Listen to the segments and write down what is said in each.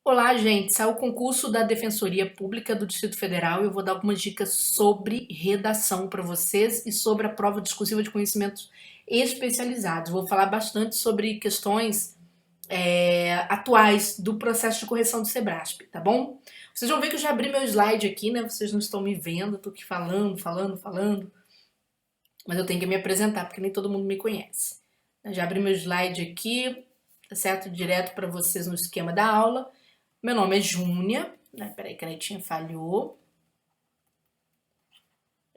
Olá, gente. Saiu o concurso da Defensoria Pública do Distrito Federal. Eu vou dar algumas dicas sobre redação para vocês e sobre a prova discursiva de conhecimentos especializados. Vou falar bastante sobre questões atuais do processo de correção do Sebrasp, tá bom? Vocês vão ver que eu já abri meu slide aqui, né? Vocês não estão me vendo, eu tô aqui falando, mas eu tenho que me apresentar porque nem todo mundo me conhece. Eu já abri meu slide aqui, tá certo? Direto para vocês no esquema da aula. Meu nome é Júnia, né? Peraí que a netinha falhou.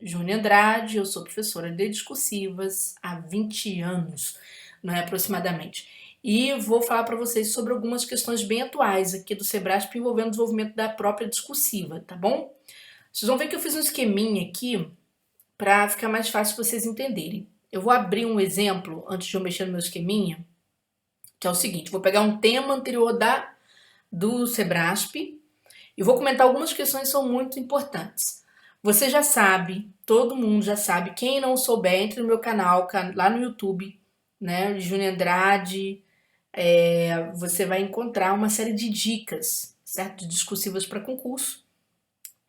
Júnia Andrade, eu sou professora de discursivas há 20 anos, não é, aproximadamente. E vou falar para vocês sobre algumas questões bem atuais aqui do Sebrasp envolvendo o desenvolvimento da própria discursiva, tá bom? Vocês vão ver que eu fiz um esqueminha aqui para ficar mais fácil vocês entenderem. Eu vou abrir um exemplo antes de eu mexer no meu esqueminha, que é o seguinte: vou pegar um tema anterior do Sebrasp e vou comentar algumas questões que são muito importantes. Você já sabe, todo mundo já sabe, quem não souber, entre no meu canal, lá no YouTube, né, Júnior Andrade, você vai encontrar uma série de dicas, certo? De discursivas para concurso.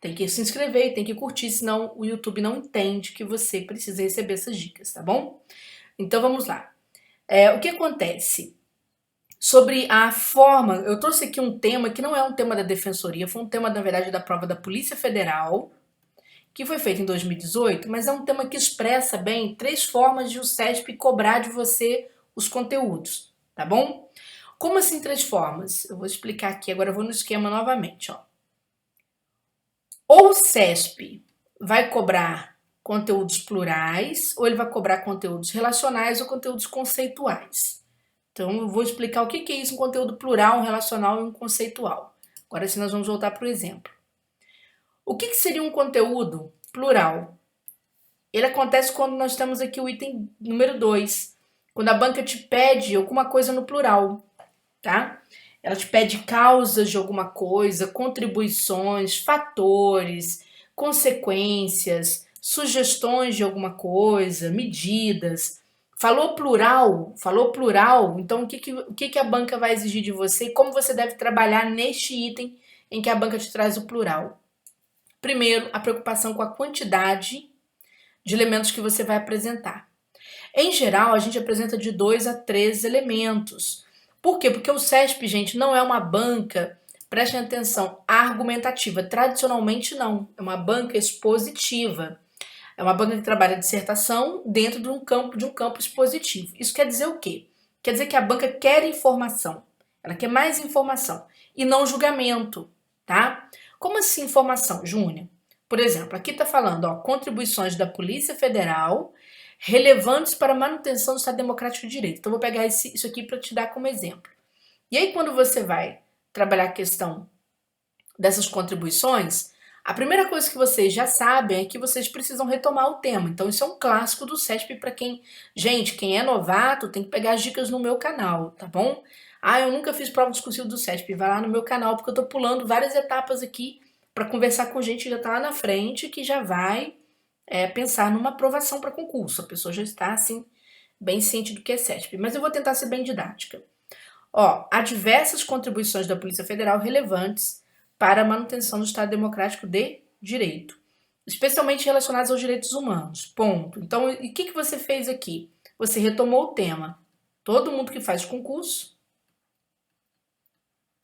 Tem que se inscrever e tem que curtir, senão o YouTube não entende que você precisa receber essas dicas, tá bom? Então vamos lá. O que acontece? Sobre a forma, eu trouxe aqui um tema que não é um tema da Defensoria, foi um tema, na verdade, da prova da Polícia Federal, que foi feito em 2018, mas é um tema que expressa bem 3 formas de o SESP cobrar de você os conteúdos, tá bom? Como assim 3 formas? Eu vou explicar aqui, agora eu vou no esquema novamente, ó. Ou o SESP vai cobrar conteúdos plurais, ou ele vai cobrar conteúdos relacionais ou conteúdos conceituais. Então, eu vou explicar o que é isso, um conteúdo plural, um relacional e um conceitual. Agora sim, nós vamos voltar para o exemplo. O que seria um conteúdo plural? Ele acontece quando nós temos aqui o item número 2, quando a banca te pede alguma coisa no plural, tá? Ela te pede causas de alguma coisa, contribuições, fatores, consequências, sugestões de alguma coisa, medidas. Falou plural, então o que a banca vai exigir de você e como você deve trabalhar neste item em que a banca te traz o plural? Primeiro, a preocupação com a quantidade de elementos que você vai apresentar. Em geral, a gente apresenta de 2 a 3 elementos. Por quê? Porque o SESP, gente, não é uma banca, prestem atenção, argumentativa. Tradicionalmente, não. É uma banca expositiva. É uma banca que trabalha dissertação dentro de um campo expositivo. Isso quer dizer o quê? Quer dizer que a banca quer informação. Ela quer mais informação e não julgamento, tá? Como assim informação, Júnior? Por exemplo, aqui está falando, ó, contribuições da Polícia Federal relevantes para a manutenção do Estado Democrático de Direito. Então, vou pegar isso aqui para te dar como exemplo. E aí, quando você vai trabalhar a questão dessas contribuições, a primeira coisa que vocês já sabem é que vocês precisam retomar o tema. Então, isso é um clássico do SESP para quem. Gente, quem é novato tem que pegar as dicas no meu canal, tá bom? Ah, eu nunca fiz prova discursiva do SESP. Vai lá no meu canal, porque eu tô pulando várias etapas aqui para conversar com gente que já tá lá na frente, que já vai pensar numa aprovação para concurso. A pessoa já está, assim, bem ciente do que é SESP. Mas eu vou tentar ser bem didática. Ó, há diversas contribuições da Polícia Federal relevantes para a manutenção do Estado Democrático de Direito, especialmente relacionadas aos direitos humanos. Ponto. Então, e o que você fez aqui? Você retomou o tema. Todo mundo que faz concurso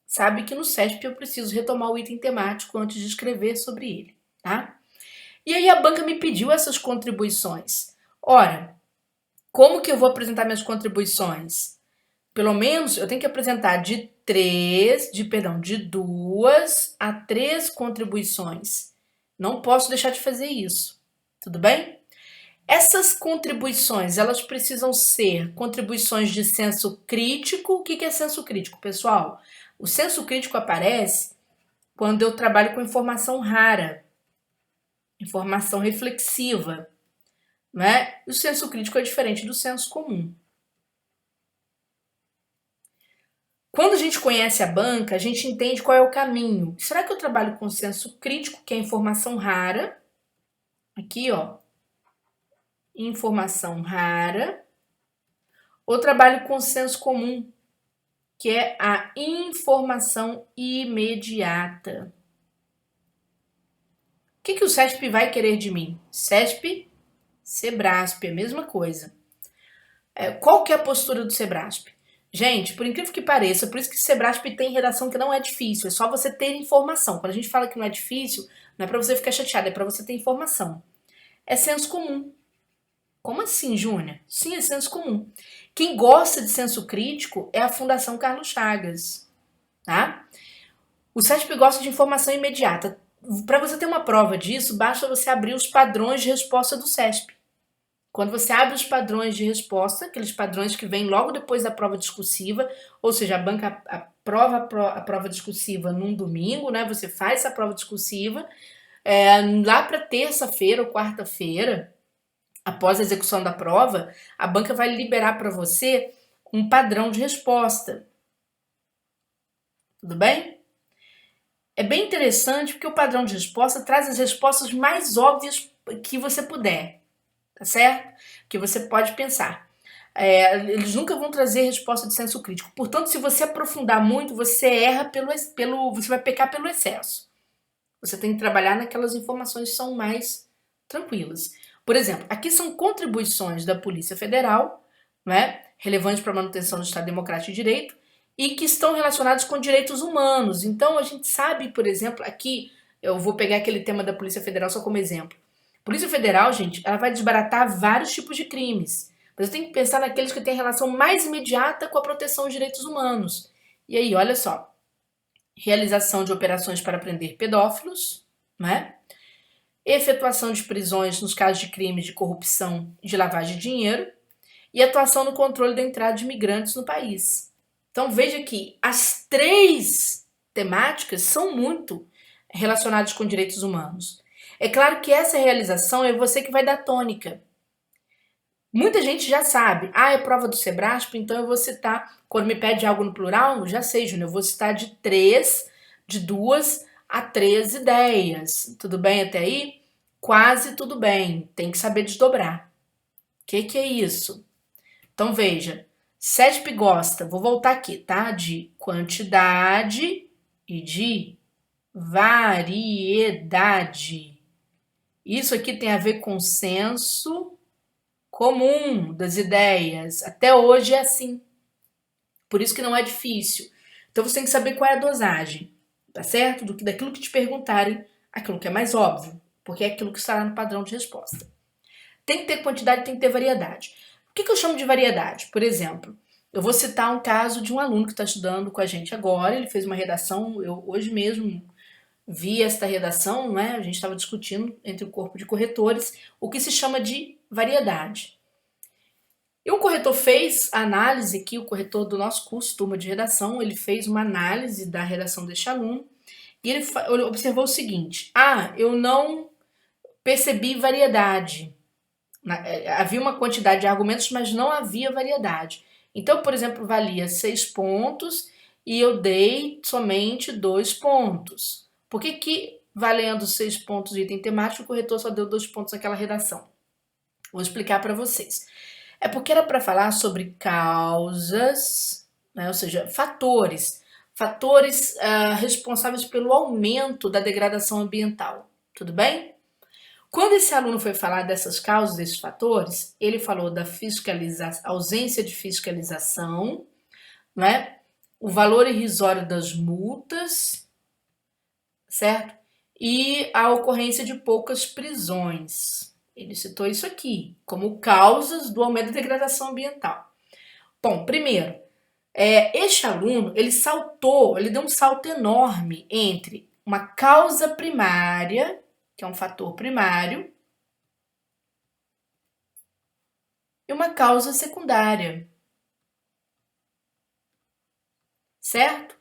sabe que no SESP eu preciso retomar o item temático antes de escrever sobre ele, tá? E aí a banca me pediu essas contribuições. Ora, como que eu vou apresentar minhas contribuições? Pelo menos eu tenho que apresentar de 2 a 3 contribuições. Não posso deixar de fazer isso. Tudo bem? Essas contribuições, elas precisam ser contribuições de senso crítico. O que é senso crítico, pessoal? O senso crítico aparece quando eu trabalho com informação rara, informação reflexiva, né? O senso crítico é diferente do senso comum. Quando a gente conhece a banca, a gente entende qual é o caminho. Será que eu trabalho com senso crítico, que é informação rara? Aqui, ó, informação rara. Ou trabalho com senso comum, que é a informação imediata. O que o CESP vai querer de mim? CESP, Sebrasp, a mesma coisa. Qual que é a postura do Sebrasp? Gente, por incrível que pareça, por isso que o Sebrasp tem redação que não é difícil, é só você ter informação. Quando a gente fala que não é difícil, não é para você ficar chateado, é para você ter informação. É senso comum. Como assim, Júnior? Sim, é senso comum. Quem gosta de senso crítico é a Fundação Carlos Chagas, tá? O CESP gosta de informação imediata. Para você ter uma prova disso, basta você abrir os padrões de resposta do CESP. Quando você abre os padrões de resposta, aqueles padrões que vêm logo depois da prova discursiva, ou seja, a banca aprova a prova discursiva num domingo, né? Você faz essa prova discursiva, lá para terça-feira ou quarta-feira, após a execução da prova, a banca vai liberar para você um padrão de resposta. Tudo bem? É bem interessante porque o padrão de resposta traz as respostas mais óbvias que você puder, tá certo? Que você pode pensar. Eles nunca vão trazer resposta de senso crítico. Portanto, se você aprofundar muito, você erra você vai pecar pelo excesso. Você tem que trabalhar naquelas informações que são mais tranquilas. Por exemplo, aqui são contribuições da Polícia Federal, né, relevantes para a manutenção do Estado Democrático de Direito, e que estão relacionados com direitos humanos. Então, a gente sabe, por exemplo, aqui, eu vou pegar aquele tema da Polícia Federal só como exemplo. A Polícia Federal, gente, ela vai desbaratar vários tipos de crimes. Mas você tem que pensar naqueles que têm relação mais imediata com a proteção dos direitos humanos. E aí, olha só. Realização de operações para prender pedófilos, né? Efetuação de prisões nos casos de crimes de corrupção e de lavagem de dinheiro e atuação no controle da entrada de imigrantes no país. Então veja que as três temáticas são muito relacionadas com direitos humanos. É claro que essa realização é você que vai dar tônica. Muita gente já sabe, é prova do Sebrasp, então eu vou citar, quando me pede algo no plural, eu já sei, Júnior, eu vou citar de 2 a 3 ideias. Tudo bem até aí? Quase tudo bem, tem que saber desdobrar. O que é isso? Então veja, CESP gosta, vou voltar aqui, tá? De quantidade e de variedade. Isso aqui tem a ver com senso comum das ideias. Até hoje é assim. Por isso que não é difícil. Então você tem que saber qual é a dosagem, tá certo? Daquilo que te perguntarem, aquilo que é mais óbvio, porque é aquilo que estará no padrão de resposta. Tem que ter quantidade, tem que ter variedade. O que eu chamo de variedade? Por exemplo, eu vou citar um caso de um aluno que está estudando com a gente agora, ele fez uma redação, eu hoje mesmo vi esta redação, né? A gente estava discutindo entre o corpo de corretores o que se chama de variedade. E o corretor fez a análise aqui, o corretor do nosso curso, turma de redação, ele fez uma análise da redação deste aluno e ele observou o seguinte: eu não percebi variedade. Havia uma quantidade de argumentos, mas não havia variedade. Então, por exemplo, valia 6 pontos e eu dei somente 2 pontos. Por que valendo 6 pontos de item temático, o corretor só deu 2 pontos naquela redação? Vou explicar para vocês. É porque era para falar sobre causas, né, ou seja, fatores responsáveis pelo aumento da degradação ambiental. Tudo bem? Quando esse aluno foi falar dessas causas, desses fatores, ele falou da ausência de fiscalização, né? O valor irrisório das multas, certo? E a ocorrência de poucas prisões. Ele citou isso aqui, como causas do aumento da degradação ambiental. Bom, primeiro, este aluno, ele deu um salto enorme entre uma causa primária, que é um fator primário, e uma causa secundária. Certo?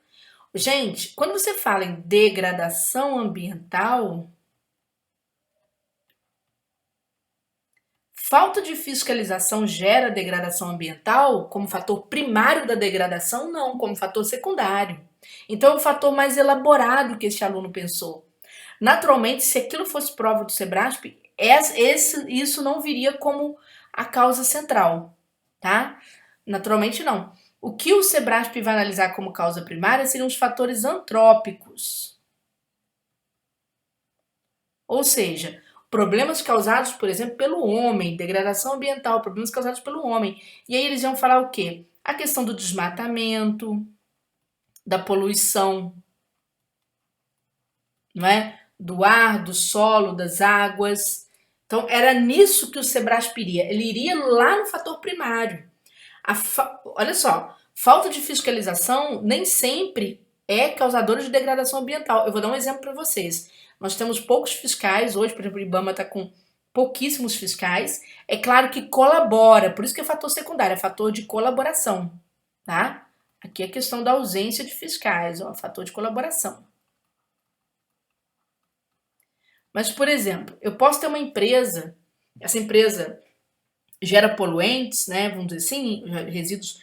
Gente, quando você fala em degradação ambiental, falta de fiscalização gera degradação ambiental como fator primário da degradação? Não, como fator secundário. Então é um fator mais elaborado que esse aluno pensou. Naturalmente, se aquilo fosse prova do Sebrasp, isso não viria como a causa central, tá? Naturalmente não. O que o SEBRASP vai analisar como causa primária seriam os fatores antrópicos. Ou seja, problemas causados, por exemplo, pelo homem, degradação ambiental, problemas causados pelo homem. E aí eles vão falar o quê? A questão do desmatamento, da poluição, não é? Do ar, do solo, das águas. Então, era nisso que o SEBRASP iria. Ele iria lá no fator primário. Olha só, falta de fiscalização nem sempre é causadora de degradação ambiental. Eu vou dar um exemplo para vocês. Nós temos poucos fiscais hoje, por exemplo, o IBAMA está com pouquíssimos fiscais. É claro que colabora, por isso que é fator secundário, é fator de colaboração, tá? Aqui é a questão da ausência de fiscais, ó, fator de colaboração. Mas, por exemplo, eu posso ter uma empresa, essa empresa gera poluentes, né, vamos dizer assim, resíduos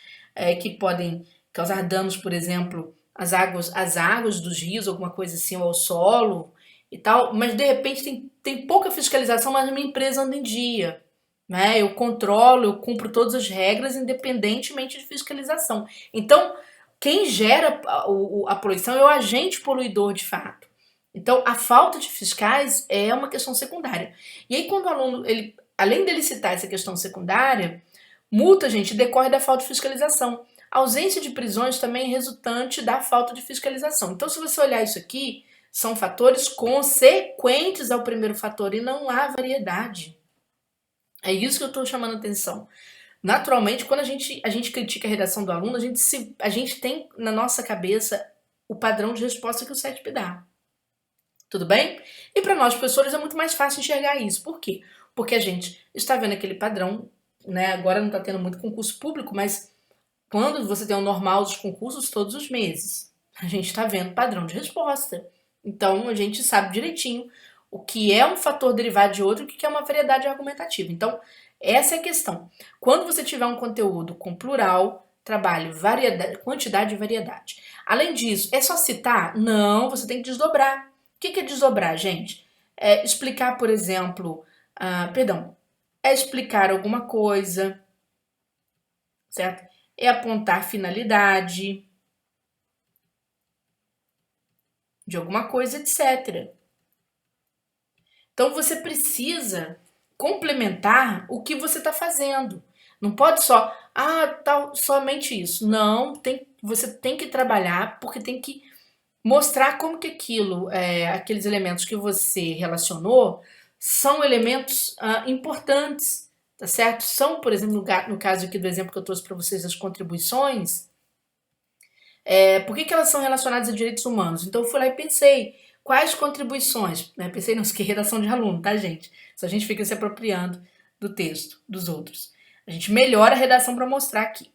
que podem causar danos, por exemplo, às águas dos rios, alguma coisa assim, ou ao solo e tal, mas de repente tem pouca fiscalização, mas a minha empresa anda em dia. Né? Eu controlo, eu cumpro todas as regras, independentemente de fiscalização. Então, quem gera a poluição é o agente poluidor de fato. Então, a falta de fiscais é uma questão secundária. E aí, quando o aluno, além dele citar essa questão secundária, multa, gente, decorre da falta de fiscalização. A ausência de prisões também é resultante da falta de fiscalização. Então, se você olhar isso aqui, são fatores consequentes ao primeiro fator e não há variedade. É isso que eu estou chamando a atenção. Naturalmente, quando a gente critica a redação do aluno, a gente tem na nossa cabeça o padrão de resposta que o CETP dá. Tudo bem? E para nós, professores, é muito mais fácil enxergar isso. Por quê? Porque a gente está vendo aquele padrão, né? Agora não está tendo muito concurso público, mas quando você tem o normal dos concursos todos os meses, a gente está vendo padrão de resposta. Então, a gente sabe direitinho o que é um fator derivado de outro e o que é uma variedade argumentativa. Então, essa é a questão. Quando você tiver um conteúdo com plural, trabalhe quantidade e variedade. Além disso, é só citar? Não, você tem que desdobrar. O que é desdobrar, gente? É explicar, por exemplo, é explicar alguma coisa, certo? É apontar finalidade de alguma coisa, etc. Então você precisa complementar o que você está fazendo. Não pode só, tal, somente isso. Não, você tem que trabalhar porque tem que mostrar como que aqueles elementos que você relacionou são elementos importantes, tá certo? São, por exemplo, no caso aqui do exemplo que eu trouxe para vocês das contribuições, por que elas são relacionadas a direitos humanos? Então eu fui lá e pensei, quais contribuições? Né? Pensei, não, isso aqui é redação de aluno, tá, gente? Só a gente fica se apropriando do texto dos outros. A gente melhora a redação para mostrar aqui.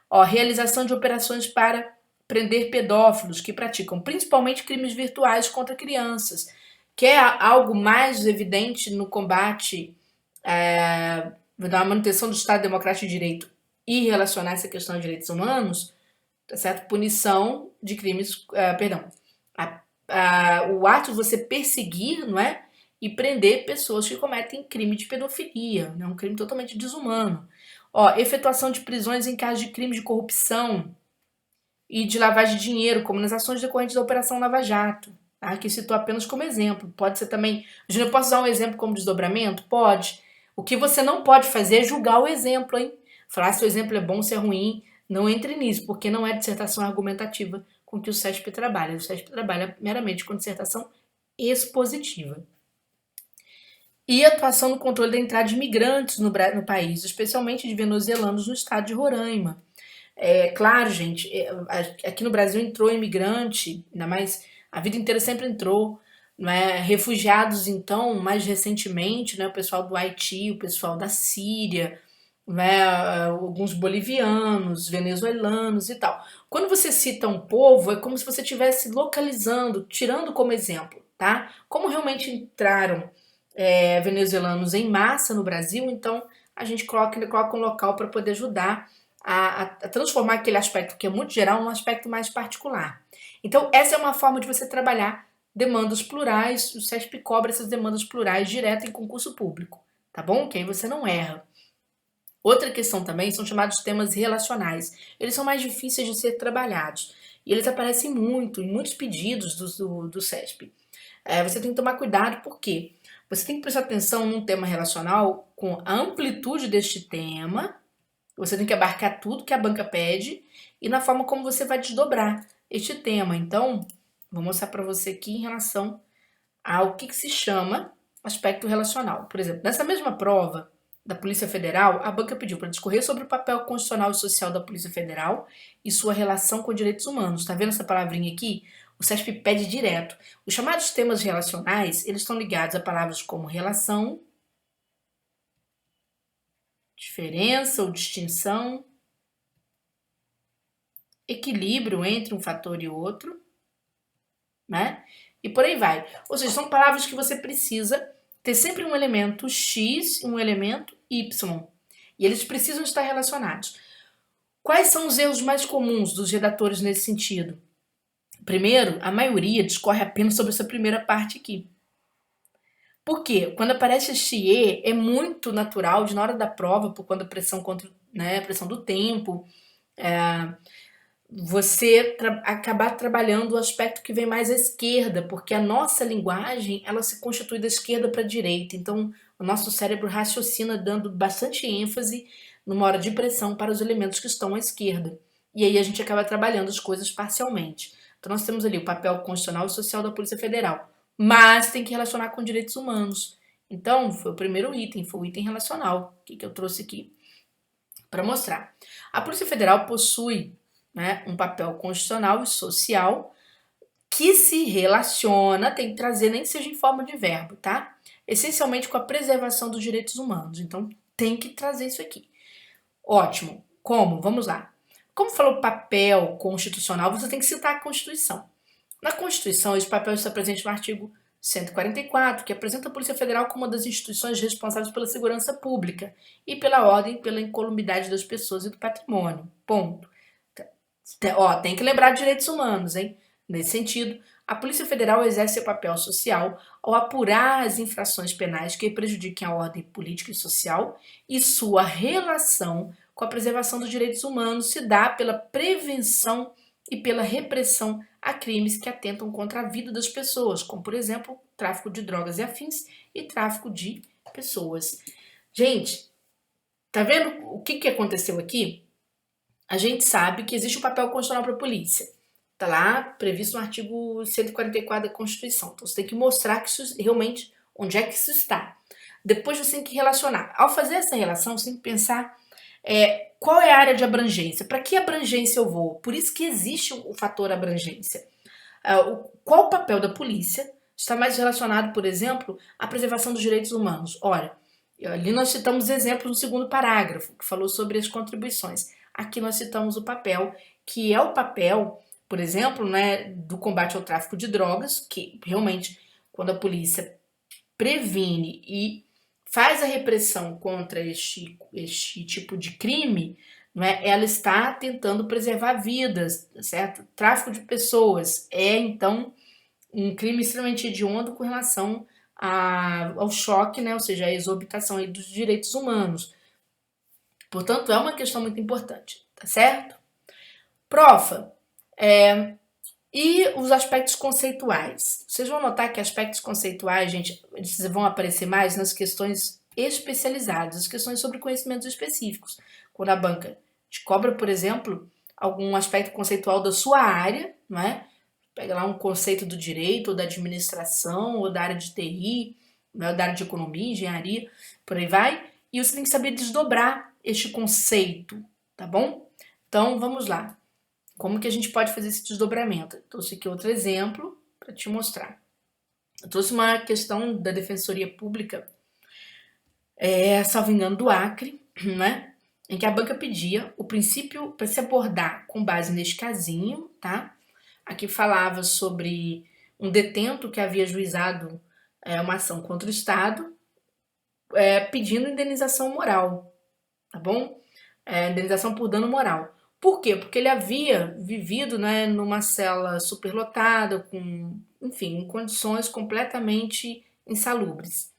Ó, realização de operações para prender pedófilos que praticam principalmente crimes virtuais contra crianças. Quer algo mais evidente no combate da manutenção do Estado Democrático de Direito e relacionar essa questão a direitos humanos? Tá certo? Punição de crimes, o ato de você perseguir, não é? E prender pessoas que cometem crime de pedofilia, né? Um crime totalmente desumano. Ó, efetuação de prisões em caso de crime de corrupção e de lavagem de dinheiro, como nas ações decorrentes da Operação Lava Jato. Tá? Aqui citou apenas como exemplo. Pode ser também... Júnior, posso usar um exemplo como desdobramento? Pode. O que você não pode fazer é julgar o exemplo, hein? Falar se o exemplo é bom, se é ruim. Não entre nisso, porque não é dissertação argumentativa com que o CESP trabalha. O CESP trabalha meramente com dissertação expositiva. E atuação no controle da entrada de imigrantes no país, especialmente de venezuelanos no estado de Roraima. Claro, gente, aqui no Brasil entrou imigrante, ainda mais a vida inteira sempre entrou, né? Refugiados, então, mais recentemente, né? O pessoal do Haiti, o pessoal da Síria, né? Alguns bolivianos, venezuelanos e tal. Quando você cita um povo, é como se você estivesse localizando, tirando como exemplo, tá? Como realmente entraram venezuelanos em massa no Brasil, então a gente coloca um local para poder ajudar a transformar aquele aspecto que é muito geral num aspecto mais particular. Então, essa é uma forma de você trabalhar demandas plurais, o CESP cobra essas demandas plurais direto em concurso público, tá bom? Que aí você não erra. Outra questão também são chamados temas relacionais. Eles são mais difíceis de ser trabalhados. E eles aparecem muito em muitos pedidos do CESP. Você tem que tomar cuidado, porque você tem que prestar atenção num tema relacional com a amplitude deste tema, você tem que abarcar tudo que a banca pede e na forma como você vai desdobrar este tema. Então, vou mostrar para você aqui em relação ao que se chama aspecto relacional. Por exemplo, nessa mesma prova da Polícia Federal, a banca pediu para discorrer sobre o papel constitucional e social da Polícia Federal e sua relação com direitos humanos. Tá vendo essa palavrinha aqui? O CESP pede direto. Os chamados temas relacionais, eles estão ligados a palavras como relação, diferença ou distinção, equilíbrio entre um fator e outro, né? E por aí vai. Ou seja, são palavras que você precisa ter sempre um elemento X e um elemento Y. E eles precisam estar relacionados. Quais são os erros mais comuns dos redatores nesse sentido? Primeiro, a maioria discorre apenas sobre essa primeira parte aqui. Por quê? Quando aparece este E, é muito natural de na hora da prova, por conta da pressão contra, né, a pressão do tempo, você acabar trabalhando o aspecto que vem mais à esquerda, porque a nossa linguagem, ela se constitui da esquerda para a direita. Então, o nosso cérebro raciocina dando bastante ênfase numa hora de pressão para os elementos que estão à esquerda. E aí a gente acaba trabalhando as coisas parcialmente. Então, nós temos ali o papel constitucional e social da Polícia Federal, mas tem que relacionar com direitos humanos. Então, foi o primeiro item, foi o item relacional, que eu trouxe aqui para mostrar. A Polícia Federal possui, né, um papel constitucional e social que se relaciona, tem que trazer, nem que seja em forma de verbo, tá? Essencialmente com a preservação dos direitos humanos. Então, tem que trazer isso aqui. Ótimo. Como? Vamos lá. Como falou papel constitucional, você tem que citar a Constituição. Na Constituição, esse papel está presente no artigo 144, que apresenta a Polícia Federal como uma das instituições responsáveis pela segurança pública e pela ordem e pela incolumidade das pessoas e do patrimônio. Ponto. Ó, tem que lembrar de direitos humanos, hein? Nesse sentido, a Polícia Federal exerce seu papel social ao apurar as infrações penais que prejudiquem a ordem política e social, e sua relação com a preservação dos direitos humanos se dá pela prevenção e pela repressão a crimes que atentam contra a vida das pessoas, como, por exemplo, tráfico de drogas e afins e tráfico de pessoas. Gente, tá vendo o que aconteceu aqui? A gente sabe que existe um papel constitucional para a polícia. Está lá previsto no artigo 144 da Constituição. Então você tem que mostrar que isso realmente, onde é que isso está. Depois você tem que relacionar. Ao fazer essa relação, você tem que pensar qual é a área de abrangência, para que abrangência eu vou. Por isso que existe o fator abrangência. Qual o papel da polícia está mais relacionado, por exemplo, à preservação dos direitos humanos? Olha, ali nós citamos exemplos no segundo parágrafo, que falou sobre as contribuições. Aqui nós citamos o papel, que é o papel, por exemplo, né, do combate ao tráfico de drogas, que realmente, quando a polícia previne e faz a repressão contra este tipo de crime, né, ela está tentando preservar vidas, certo? Tráfico de pessoas é, então, um crime extremamente hediondo com relação ao choque, né, ou seja, a exorbitação aí dos direitos humanos. Portanto, é uma questão muito importante, tá certo? Profa, e os aspectos conceituais? Vocês vão notar que aspectos conceituais, gente, eles vão aparecer mais nas questões especializadas, as questões sobre conhecimentos específicos. Quando a banca te cobra, por exemplo, algum aspecto conceitual da sua área, não é? Pega lá um conceito do direito, ou da administração, ou da área de TI, né, da área de economia, engenharia, por aí vai, e você tem que saber desdobrar este conceito, tá bom? Então, vamos lá. Como que a gente pode fazer esse desdobramento? Eu trouxe aqui outro exemplo para te mostrar. Eu trouxe uma questão da Defensoria Pública, salvo engano, do Acre, né? Em que a banca pedia o princípio para se abordar com base neste casinho, tá? Aqui falava sobre um detento que havia ajuizado uma ação contra o Estado, pedindo indenização moral, tá bom? Indenização por dano moral. Por quê? Porque ele havia vivido, né, numa cela superlotada, com, enfim, em condições completamente insalubres.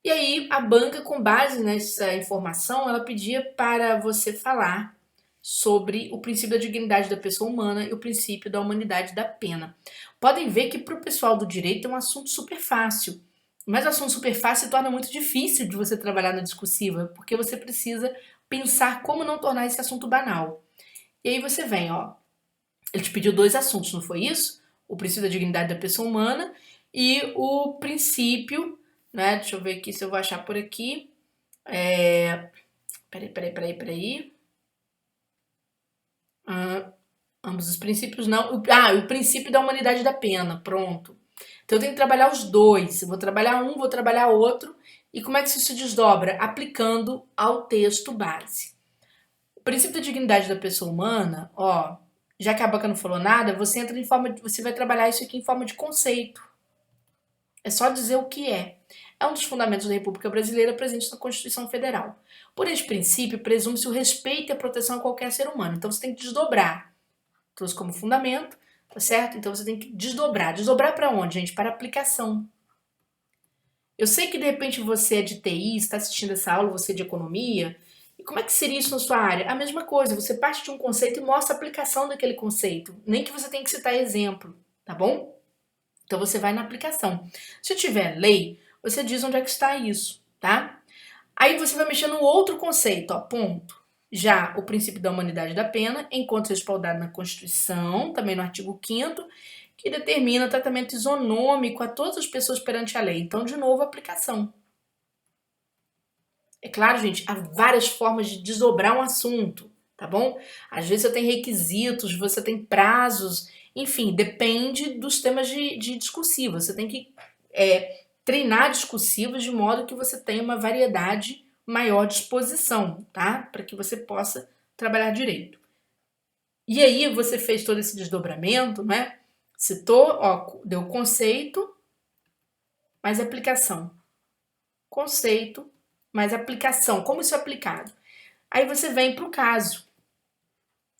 E aí a banca, com base nessa informação, ela pedia para você falar sobre o princípio da dignidade da pessoa humana e o princípio da humanidade da pena. Podem ver que para o pessoal do direito é um assunto super fácil, mas o assunto super fácil se torna muito difícil de você trabalhar na discursiva, porque você precisa pensar como não tornar esse assunto banal. E aí você vem, ó, ele te pediu 2 assuntos, não foi isso? O princípio da dignidade da pessoa humana e o princípio, né? Deixa eu ver aqui se eu vou achar por aqui. Peraí. Ambos os princípios não. O princípio da humanidade da pena. Pronto. Então eu tenho que trabalhar os dois. Eu vou trabalhar um, vou trabalhar outro. E como é que isso se desdobra? Aplicando ao texto base. O princípio da dignidade da pessoa humana, ó, já que a banca não falou nada, você entra em forma de, você vai trabalhar isso aqui em forma de conceito. É só dizer o que é. É um dos fundamentos da República Brasileira presentes na Constituição Federal. Por este princípio, presume-se o respeito e a proteção a qualquer ser humano. Então você tem que desdobrar. Trouxe como fundamento, tá certo? Então você tem que desdobrar. Desdobrar para onde, gente? Para aplicação. Eu sei que de repente você é de TI, está assistindo essa aula, você é de economia. E como é que seria isso na sua área? A mesma coisa, você parte de um conceito e mostra a aplicação daquele conceito. Nem que você tenha que citar exemplo, tá bom? Então você vai na aplicação. Se tiver lei, você diz onde é que está isso, tá? Aí você vai mexer no outro conceito, ó, ponto. Já o princípio da humanidade da pena, enquanto respaldado na Constituição, também no artigo 5º, que determina tratamento isonômico a todas as pessoas perante a lei. Então, de novo, aplicação. É claro, gente, há várias formas de desdobrar um assunto, tá bom? Às vezes você tem requisitos, você tem prazos, enfim, depende dos temas de discursiva. Você tem que treinar discursivas de modo que você tenha uma variedade maior de exposição, tá? Para que você possa trabalhar direito. E aí você fez todo esse desdobramento, né? Citou, ó, deu conceito, mais aplicação. Conceito, mais aplicação. Como isso é aplicado? Aí você vem para o caso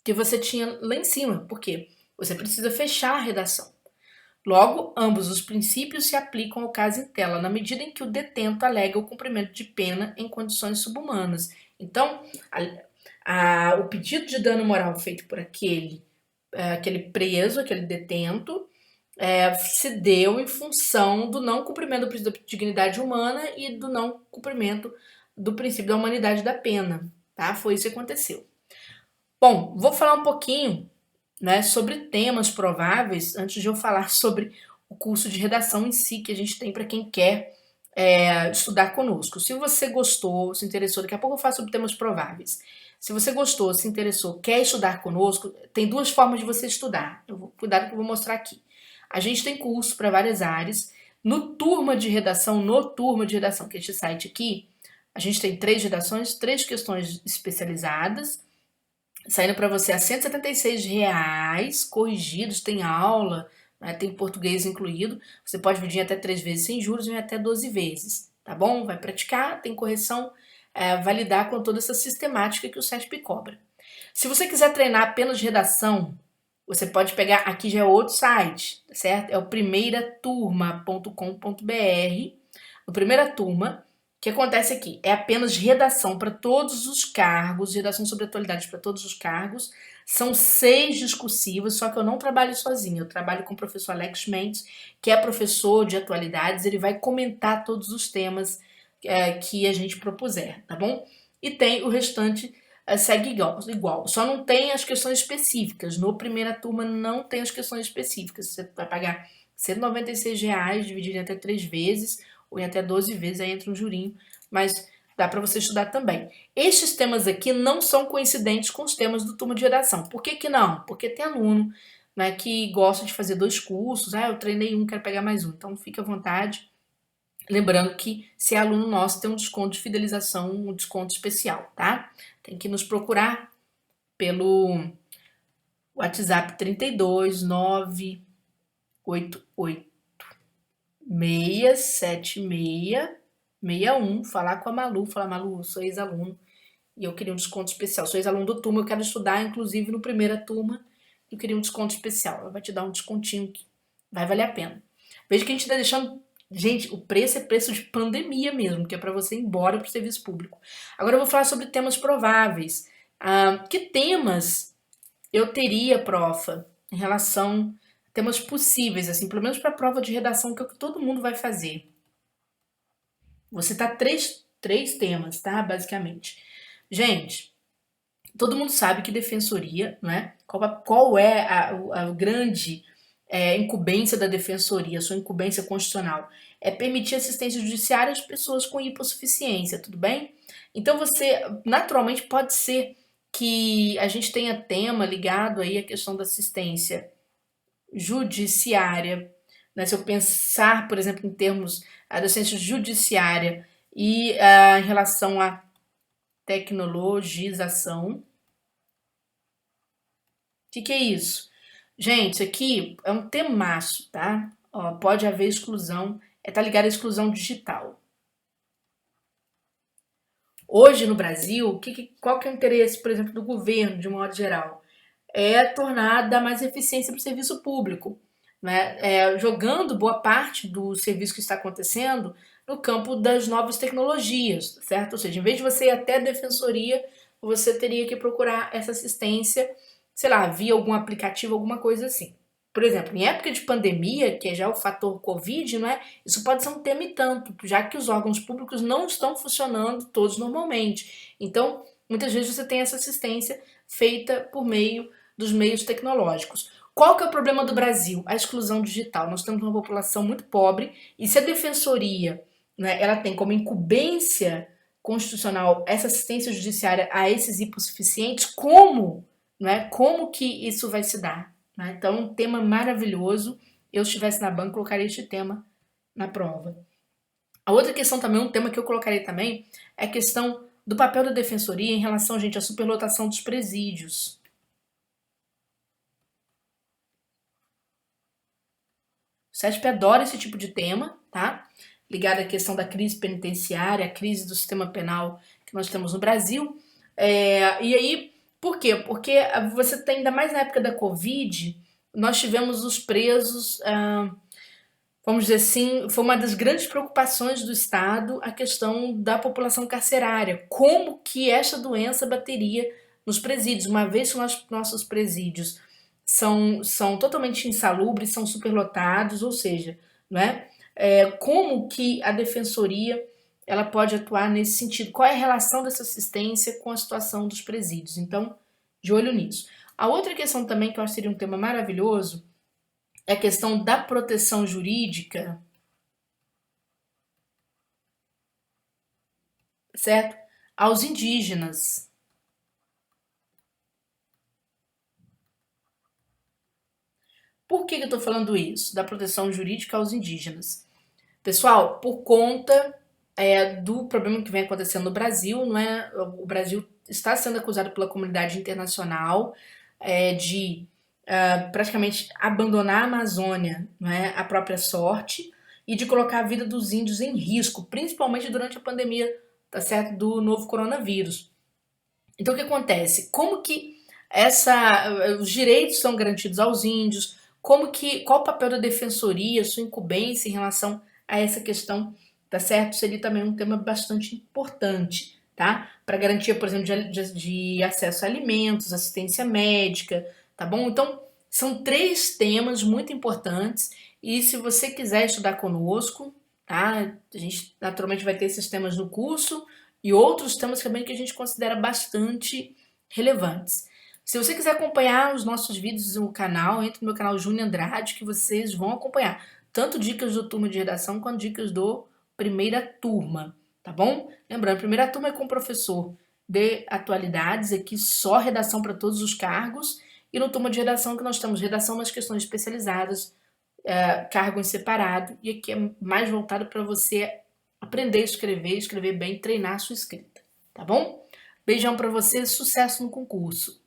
que você tinha lá em cima. Por quê? Você precisa fechar a redação. Logo, ambos os princípios se aplicam ao caso em tela, na medida em que o detento alega o cumprimento de pena em condições subhumanas. Então, o pedido de dano moral feito por aquele preso, aquele detento, se deu em função do não cumprimento do princípio da dignidade humana e do não cumprimento do princípio da humanidade da pena. Tá? Foi isso que aconteceu. Bom, vou falar um pouquinho, né, sobre temas prováveis antes de eu falar sobre o curso de redação em si que a gente tem para quem quer estudar conosco. Se você gostou, se interessou, daqui a pouco eu falo sobre temas prováveis. Se você gostou, se interessou, quer estudar conosco, tem 2 formas de você estudar. Cuidado que eu vou mostrar aqui. A gente tem curso para várias áreas. No Turma de Redação, que é este site aqui, a gente tem 3 redações, 3 questões especializadas, saindo para você a R$ 176, corrigidos, tem aula, né, tem português incluído. Você pode dividir até 3 vezes sem juros e até 12 vezes, tá bom? Vai praticar, tem correção, validar com toda essa sistemática que o SESP cobra. Se você quiser treinar apenas redação, você pode pegar, aqui já é outro site, certo? É o primeiraturma.com.br. No Primeira Turma, o que acontece aqui? É apenas redação para todos os cargos, redação sobre atualidades para todos os cargos. São 6 discursivas, só que eu não trabalho sozinha. Eu trabalho com o professor Alex Mendes, que é professor de atualidades. Ele vai comentar todos os temas que a gente propuser, tá bom? E tem o restante, segue igual. Só não tem as questões específicas. No Primeira Turma não tem as questões específicas. Você vai pagar R$ 196, dividido em até 3 vezes, ou em até 12 vezes, aí entra um jurinho, mas dá para você estudar também. Estes temas aqui não são coincidentes com os temas do Turma de Redação. Por que que não? Porque tem aluno, né, que gosta de fazer 2 cursos, eu treinei um, quero pegar mais um, então fique à vontade. Lembrando que se é aluno nosso, tem um desconto de fidelização, um desconto especial, tá? Tem que nos procurar pelo WhatsApp 32 988 67661, falar com a Malu, falar, Malu, eu sou ex-aluno e eu queria um desconto especial. Sou ex-aluno do Turma, eu quero estudar, inclusive no Primeira Turma, eu queria um desconto especial. Ela vai te dar um descontinho que vai valer a pena. Veja que a gente está deixando Gente, o preço é preço de pandemia mesmo, que é para você ir embora para o serviço público. Agora eu vou falar sobre temas prováveis. Que temas eu teria, profa, em relação a temas possíveis, assim, pelo menos para a prova de redação, que é o que todo mundo vai fazer. Vou citar três temas, tá? Basicamente. Gente, todo mundo sabe que defensoria, né? Qual é a grande incumbência da defensoria, sua incumbência constitucional? É permitir assistência judiciária às pessoas com hipossuficiência, tudo bem? Então você, naturalmente, pode ser que a gente tenha tema ligado aí à questão da assistência judiciária, né? Se eu pensar, por exemplo, em termos da assistência judiciária e em relação à tecnologização, que é isso? Gente, isso aqui é um temaço, tá? Ó, pode haver exclusão, tá ligado à exclusão digital. Hoje no Brasil, qual que é o interesse, por exemplo, do governo, de um modo geral? É tornar, dar mais eficiência para o serviço público, né? Jogando boa parte do serviço que está acontecendo no campo das novas tecnologias, certo? Ou seja, em vez de você ir até a defensoria, você teria que procurar essa assistência, sei lá, via algum aplicativo, alguma coisa assim. Por exemplo, em época de pandemia, que é já o fator Covid, não é? Isso pode ser um tema e tanto, já que os órgãos públicos não estão funcionando todos normalmente. Então, muitas vezes você tem essa assistência feita por meio dos meios tecnológicos. Qual que é o problema do Brasil? A exclusão digital. Nós temos uma população muito pobre e se a defensoria, né, ela tem como incumbência constitucional essa assistência judiciária a esses hipossuficientes, como que isso vai se dar? Né? Então, um tema maravilhoso. Eu, se estivesse na banca, colocaria este tema na prova. A outra questão também, um tema que eu colocaria também, é a questão do papel da defensoria em relação, gente, à superlotação dos presídios. O CESP adora esse tipo de tema, tá? Ligado à questão da crise penitenciária, a crise do sistema penal que nós temos no Brasil. E aí, por quê? Porque você tem, ainda mais na época da Covid, nós tivemos os presos, vamos dizer assim, foi uma das grandes preocupações do Estado a questão da população carcerária. Como que esta doença bateria nos presídios, uma vez que nossos presídios são totalmente insalubres, são superlotados, ou seja, né, como que a defensoria ela pode atuar nesse sentido? Qual é a relação dessa assistência com a situação dos presídios? Então, de olho nisso. A outra questão também que eu acho que seria um tema maravilhoso é a questão da proteção jurídica, certo? Aos indígenas. Por que eu estou falando isso? Da proteção jurídica aos indígenas. Pessoal, por conta do problema que vem acontecendo no Brasil, não é? O Brasil está sendo acusado pela comunidade internacional de praticamente abandonar a Amazônia, não é? À própria sorte e de colocar a vida dos índios em risco, principalmente durante a pandemia, tá certo? Do novo coronavírus. Então, o que acontece? Como que os direitos são garantidos aos índios? Qual o papel da defensoria, sua incumbência em relação a essa questão, tá certo? Seria também um tema bastante importante, tá? Para garantia, por exemplo, de acesso a alimentos, assistência médica, tá bom? Então, são três temas muito importantes e se você quiser estudar conosco, tá? A gente naturalmente vai ter esses temas no curso e outros temas também que a gente considera bastante relevantes. Se você quiser acompanhar os nossos vídeos no canal, entre no meu canal Júnior Andrade, que vocês vão acompanhar tanto dicas do turma de redação quanto dicas do primeira turma, tá bom? Lembrando, primeira turma é com o professor de atualidades, aqui só redação para todos os cargos, e no turma de redação que nós temos redação nas questões especializadas, cargo em separado, e aqui é mais voltado para você aprender a escrever bem, treinar a sua escrita, tá bom? Beijão para você, sucesso no concurso!